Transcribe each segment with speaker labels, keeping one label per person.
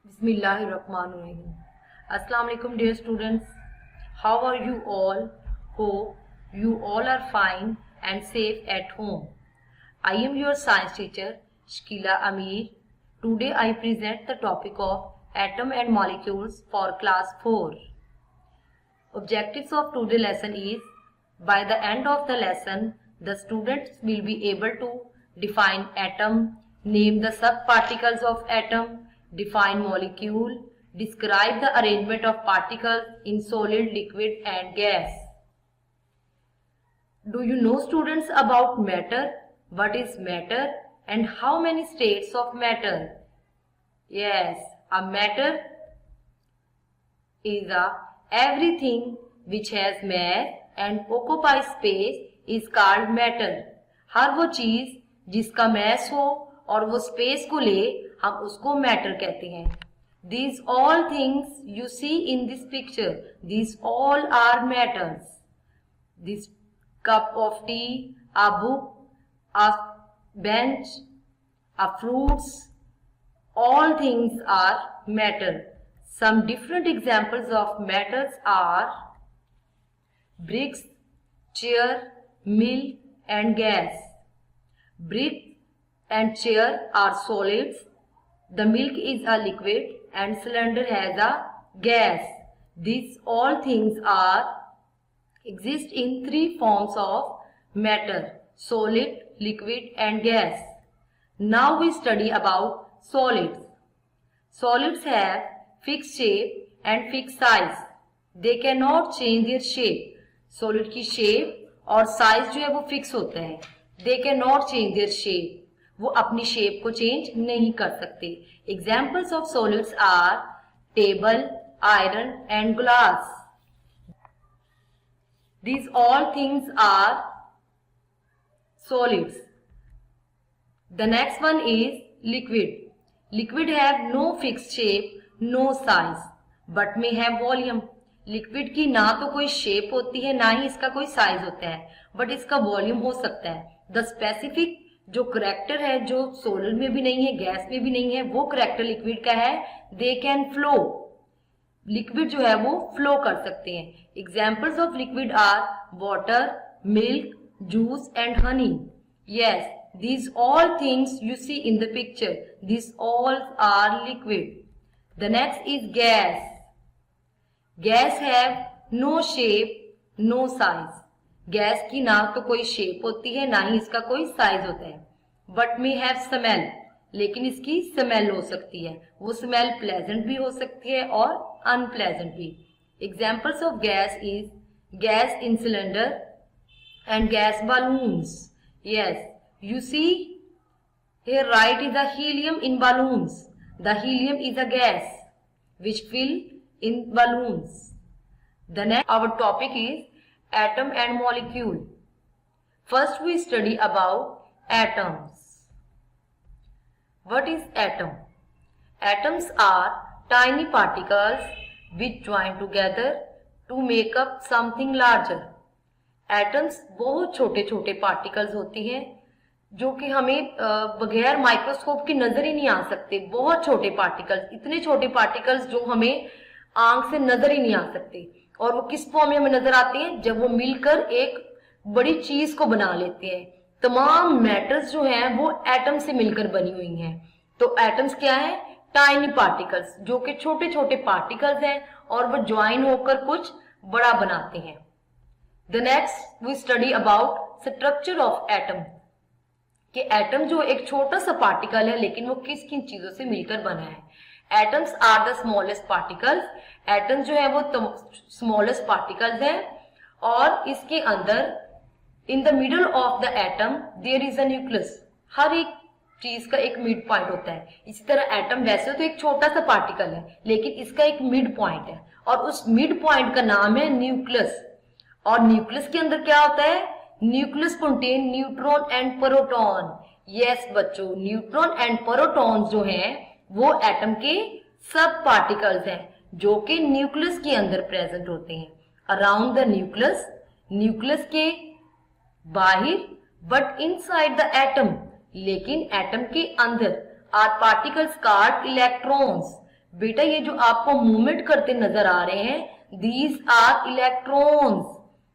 Speaker 1: Bismillahirrahmanirrahim. Assalamu alaikum dear students. How are you all? Hope you all are fine and safe at home. I am your science teacher Shkila Amir. Today I present the topic of atom and molecules for class 4. Objectives of today's lesson is, by the end of the lesson the students will be able to define atom, name the subparticles of atom, define molecule, describe the arrangement of particles in solid, liquid and gas. Do you know, students, about matter? What is matter and how many states of matter? Yes, a matter is everything which has mass and occupies space is called matter. हर वो चीज जिसका mass हो और वो space को ले, हम उसको matter कहते हैं. These all things you see in this picture, these all are matters. This cup of tea, a book, a bench, a fruits, all things are matter. Some different examples of matters are bricks, chair, milk and gas. Brick and chair are solids. The milk is a liquid and cylinder has a gas. These all things exist in three forms of matter: solid, liquid and gas. Now we study about solids. Solids have fixed shape and fixed size. They cannot change their shape. Solid की shape और size जो है वो fix होता है. They cannot change their shape. वो अपनी shape को change नहीं कर सकते. Examples of solids are table, iron and glass. These all things are solids. The next one is liquid. Liquid have no fixed shape, no size, but may have volume. Liquid की ना तो कोई shape होती है ना ही इसका कोई size होता है, बट इसका वॉल्यूम हो सकता है. द स्पेसिफिक जो करेक्टर है, जो सोलिड में भी नहीं है, गैस में भी नहीं है, वो करेक्टर लिक्विड का है. They can flow. लिक्विड जो है वो फ्लो कर सकते हैं. Examples of liquid are water, milk, juice and honey. Yes, these all things you see in the picture, these all are liquid. The next is gas. Gas have no shape, no size. Gas की ना तो कोई shape होती है ना ही इसका कोई size होता है. But may have smell. लेकिन इसकी स्मेल हो सकती है. वो स्मेल प्लेजेंट भी हो सकती है और अनप्लेजेंट भी. Examples of gas is gas in cylinder and gas balloons. Yes, you see here right is the helium in balloons. The helium is a gas which fill in balloons. The next our topic is atom and molecule. First we study about atoms. What is atom? Atoms are tiny particles which join together to make up something larger. Atoms बहुत छोटे छोटे particles होते हैं जो कि हमें बगैर microscope के नजर ही नहीं आ सकते. बहुत छोटे पार्टिकल्स, इतने छोटे पार्टिकल्स जो हमें आंख से नजर ही नहीं आ सकते. और वो किस फॉर्म में हमें नजर आते हैं? जब वो मिलकर एक बड़ी चीज को बना लेते हैं. तमाम मैटर्स जो हैं वो एटम से मिलकर बनी हुई हैं. तो एटम्स क्या है? टाइनी पार्टिकल्स, जो कि छोटे छोटे पार्टिकल्स हैं और वो ज्वाइन होकर कुछ बड़ा बनाते हैं. The next we study about structure of atom. कि एटम जो एक छोटा सा पार्टिकल है लेकिन वो किस किन चीजों से मिलकर बना है. Atoms are the smallest particles. Atom जो है वो स्मॉलेस्ट पार्टिकल्स हैं और इसके अंदर in the middle of the atom there is a nucleus. हर एक चीज का एक मिड पॉइंट होता है. इसी तरह एटम वैसे तो एक छोटा सा पार्टिकल है लेकिन इसका एक मिड पॉइंट है और उस मिड पॉइंट का नाम है न्यूक्लियस. और न्यूक्लियस के अंदर क्या होता है? Nucleus contain neutron and proton. Yes बच्चों, न्यूट्रॉन एंड प्रोटॉन जो हैं वो एटम के सब पार्टिकल्स हैं जो कि न्यूक्लियस के अंदर प्रेजेंट होते हैं. अराउंड द न्यूक्लियस, न्यूक्लियस के बाहर, बट इनसाइड द एटम, लेकिन एटम के अंदर आर पार्टिकल्स कॉल्ड इलेक्ट्रॉन्स बेटा ये जो आपको मूवमेंट करते नजर आ रहे हैं, दीज आर इलेक्ट्रॉन्स।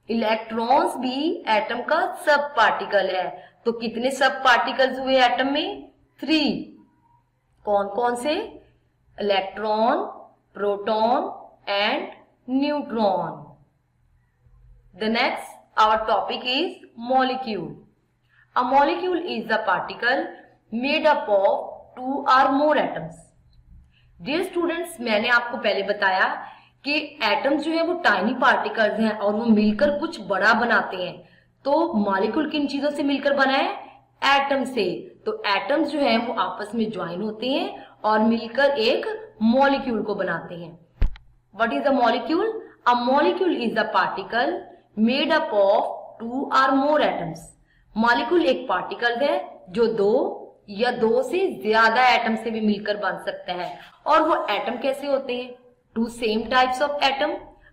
Speaker 1: इलेक्ट्रॉन्स भी एटम का सब पार्टिकल है। तो कितने सब पार्टिकल्स हुए एटम में? 3। कौन कौन से? Electron, proton and neutron. The next, our topic is molecule. A molecule is a particle made up of 2 or more atoms. Dear students, मैंने आपको पहले बताया कि एटम्स जो है वो टाइनी पार्टिकल्स हैं और वो मिलकर कुछ बड़ा बनाते हैं। तो मॉलिक्यूल किन चीजों से मिलकर बना है? एटम से। तो एटम्स जो है वो आपस में ज्वाइन होते हैं और मिलकर एक मॉलिक्यूल को बनाते हैं। What is a molecule? A molecule is a particle made up of 2 or more atoms. Molecule एक पार्टिकल है जो 2 या 2 से ज्यादा एटम से भी मिलकर बन सकता है। और वो एटम कैसे होते हैं? 2 same types of atom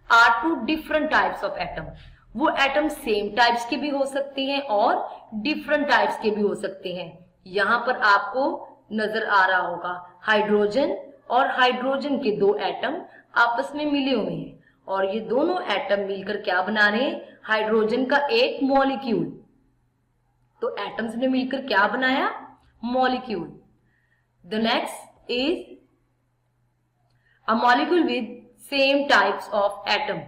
Speaker 1: are 2 different types of atom. वो एटम सेम टाइप्स के भी हो सकते हैं और डिफरेंट टाइप्स के भी हो सकते हैं। यहाँ पर आपको नजर आ रहा होगा हाइड्रोजन और हाइड्रोजन के 2 एटम आपस में मिले हुए हैं और ये दोनों एटम मिलकर क्या बना रहे हैं? हाइड्रोजन का एक मॉलिक्यूल। तो एटम्स ने मिलकर क्या बनाया? Molecule. The next is a molecule with same types of atom.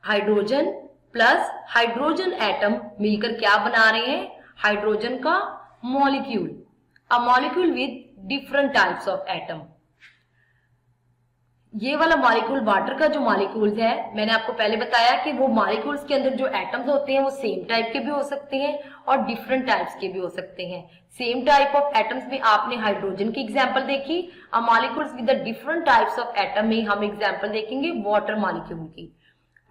Speaker 1: Hydrogen plus hydrogen atom मिलकर क्या बना रहे हैं? हाइड्रोजन का molecule. A molecule with different types of atom. ये वाला मॉलिक्यूल वाटर का जो मॉलिक्यूल्स है, मैंने आपको पहले बताया कि वो मॉलिक्यूल्स के अंदर जो एटम्स होते हैं वो सेम टाइप के भी हो सकते हैं और डिफरेंट टाइप्स के भी हो सकते हैं। सेम टाइप ऑफ एटम्स में आपने हाइड्रोजन की एग्जांपल देखी। अब molecules with the different types of atom में हम एग्जांपल देखेंगे वाटर मॉलिक्यूल की।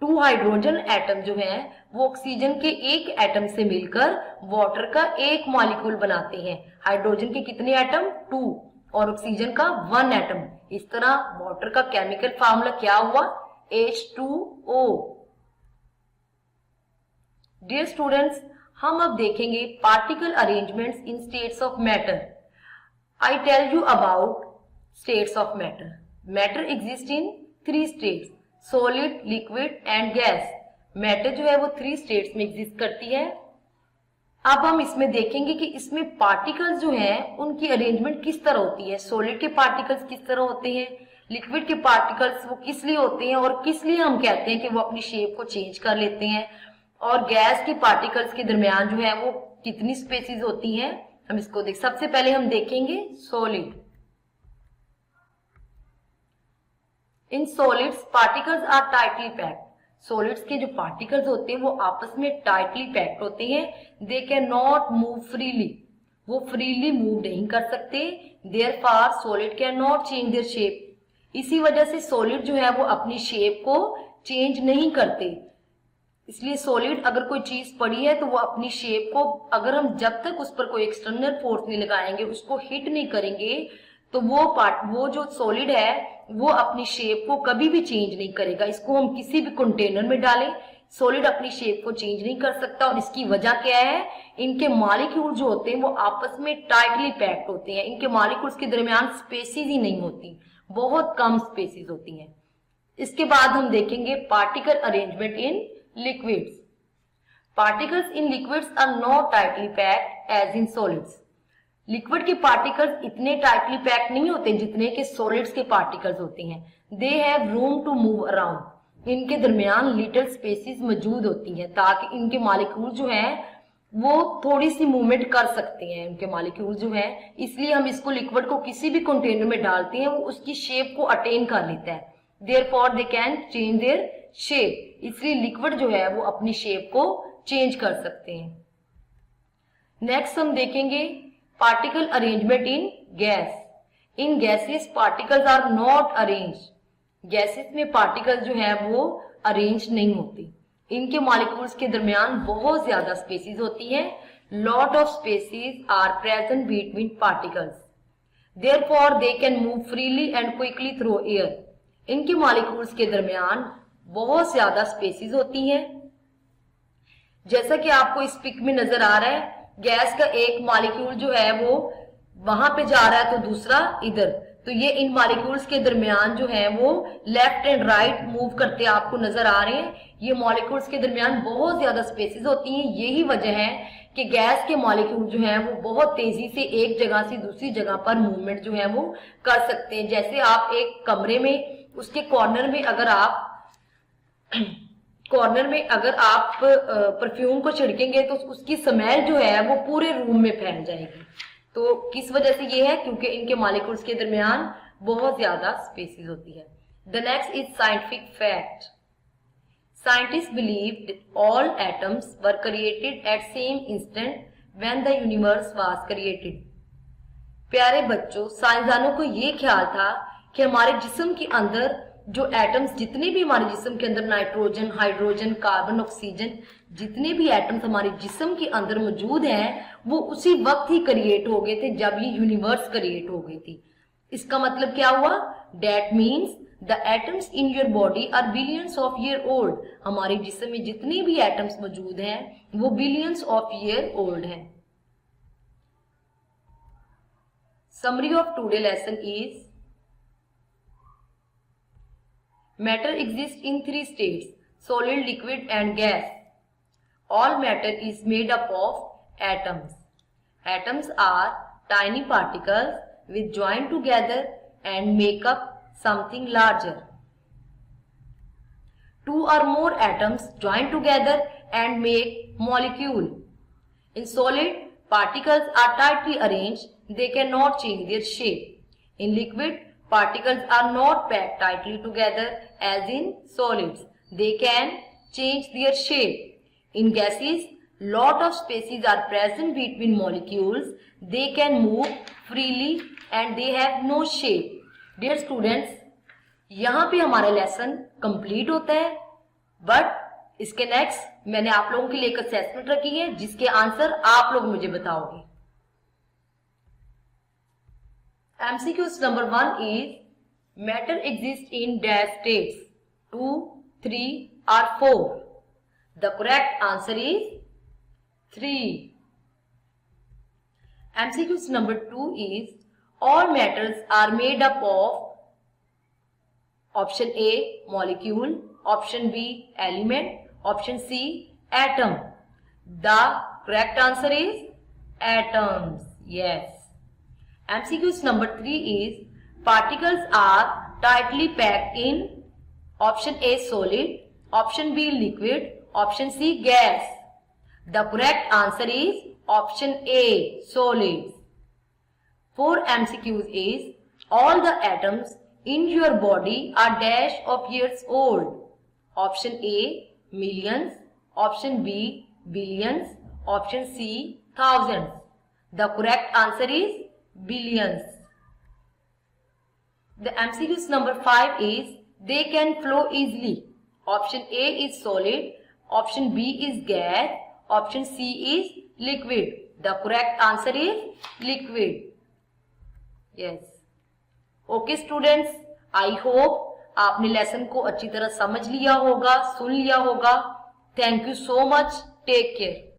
Speaker 1: 2 हाइड्रोजन एटम जो है वो ऑक्सीजन के एक एटम से मिलकर वाटर का एक मॉलिक्यूल बनाते हैं। हाइड्रोजन के कितने एटम? 2 और ऑक्सीजन का 1 एटम। इस तरह वाटर का केमिकल फार्मूला क्या हुआ? H2O। डियर स्टूडेंट्स, हम अब देखेंगे particle arrangements in states of matter. I tell you about states of matter. Matter exist in 3 states, solid, liquid and gas. Matter जो है वो 3 स्टेट्स में एग्जिस्ट करती है। अब हम इसमें देखेंगे कि इसमें पार्टिकल्स जो हैं उनकी अरेंजमेंट किस तरह होती है। सॉलिड के पार्टिकल्स किस तरह होते हैं, लिक्विड के पार्टिकल्स वो किस लिए होते हैं और किस लिए हम कहते हैं कि वो अपनी शेप को चेंज कर लेते हैं, और गैस के पार्टिकल्स के दरमियान जो है वो कितनी स्पेसीज होती हैं, हम इसको देख। सबसे पहले हम देखेंगे solid. In solids particles are tightly packed. Solids के जो पार्टिकल्स होते हैं वो आपस में टाइटली पैक्ड होते हैं। They can not move freely, वो फ्रीली मूव नहीं कर सकते। Therefore solid can not change their shape. इसी वजह से सॉलिड जो है वो अपनी शेप को चेंज नहीं करते। इसलिए सॉलिड अगर कोई चीज पड़ी है तो वो अपनी शेप को, अगर हम जब तक उस पर कोई एक्सटर्नल फोर्स नहीं लगाएंगे, उसको हिट नहीं करेंगे, तो वो जो सॉलिड है वो अपनी शेप को कभी भी चेंज नहीं करेगा। इसको हम किसी भी कंटेनर में डालें, सॉलिड अपनी शेप को चेंज नहीं कर सकता। और इसकी वजह क्या है? इनके मॉलिक्यूल जो होते हैं वो आपस में टाइटली पैक्ड होते हैं। इनके मॉलिक्यूल्स के दरमियान स्पेसीज ही नहीं होती, बहुत कम स्पेसीज होती हैं। इसके बाद हम देखेंगे particle arrangement in liquids. Particles in liquids are not tightly packed as in solids. Liquid के पार्टिकल्स इतने टाइटली पैक्ड नहीं होते जितने के सॉलिड्स के पार्टिकल्स होते हैं। They have room to move around. इनके दरमियान लिटिल स्पेसेस मौजूद होती हैं ताकि इनके मॉलिक्यूल जो हैं वो थोड़ी सी मूवमेंट कर सकते हैं। इनके मॉलिक्यूल जो हैं, इसलिए हम इसको लिक्विड को किसी भी कंटेनर में डालते हैं वो उसकी शेप को अटेन कर लेता है। Therefore they can change their shape. इसलिए लिक्विड जो है वो अपनी शेप को चेंज कर सकते हैं। नेक्स्ट हम देखेंगे particle arrangement in gas. In gases particles are not arrange. Gases में पार्टिकल्स जो है वो अरेंज नहीं होते। इनके मॉलिक्यूल्स के दरमियान बहुत ज्यादा स्पेसीज होती है। Lot of spaces are present between particles, therefore they can move freely and quickly through air. इनके मॉलिक्यूल्स के दरमियान बहुत ज्यादा स्पेसीज होती हैं। जैसा कि आपको इस पिक में नजर आ रहा है, गैस का एक मॉलिक्यूल जो है वो वहां पे जा रहा है तो दूसरा इधर। तो ये इन मॉलिक्यूल्स के दरमियान जो है वो लेफ्ट एंड राइट मूव करते आपको नजर आ रहे हैं। ये मॉलिक्यूल्स के दरमियान बहुत ज्यादा स्पेसेस होती हैं। यही वजह है कि गैस के मॉलिक्यूल जो हैं वो बहुत तेजी से एक जगह से दूसरी जगह पर मूवमेंट जो है वो कर सकते हैं। जैसे आप एक कमरे में उसके कॉर्नर में अगर आप परफ्यूम को छिड़केंगे तो उसकी स्मेल जो है वो पूरे रूम में फैल जाएगी। तो किस वजह से ये है? क्योंकि इनके मॉलिक्यूल्स के दरमियान बहुत ज्यादा स्पेसेस होती है। The next is scientific fact. Scientists believed all atoms were created at same instant when the universe was created. प्यारे बच्चों, साइंसदानों को ये ख्याल था कि हमारे जिस्म के अंदर जो एटम्स, जितने भी हमारे जिस्म के अंदर नाइट्रोजन, हाइड्रोजन, कार्बन, ऑक्सीजन, जितने भी एटम्स हमारे जिस्म के अंदर मौजूद हैं वो उसी वक्त ही क्रिएट हो गए थे जब ये यूनिवर्स क्रिएट हो गई थी। इसका मतलब क्या हुआ? That means the atoms in your body are billions of year old. हमारे जिस्म में जितने भी एटम्स मौजूद हैं वो billions of year old हैं। Summary of today lesson is matter exists in three states: solid, liquid and gas. All matter is made up of atoms. Atoms are tiny particles which join together and make up something larger. Two or more atoms join together and make molecule. In solid, particles are tightly arranged. They cannot change their shape. In liquid, particles are not packed tightly together as in solids. They can change their shape. In gases, lot of spaces are present between molecules. They can move freely and they have no shape. Dear students, यहाँ पे हमारा lesson complete होता है, but इसके next मैंने आप लोगों के लिए एक असेसमेंट रखी है जिसके आंसर आप लोग मुझे बताओगे। MCQs number 1 is matter exists in dash states 2, 3 or 4. The correct answer is 3. MCQs number 2 is all matters are made up of option A molecule, option B element, option C atom. The correct answer is atoms. Yes. MCQs number 3 is particles are tightly packed in option A solid, option B liquid, option C gas. The correct answer is option A solids. 4 MCQs is all the atoms in your body are dash of years old. Option A millions, option B billions, option C thousands. The correct answer is billions. The MCQs number 5 is they can flow easily. Option A is solid, option B is gas, option C is liquid. The correct answer is liquid. Yes. Okay students, I hope आपने lesson को अच्छी तरह समझ लिया होगा, सुन लिया होगा। Thank you so much, take care.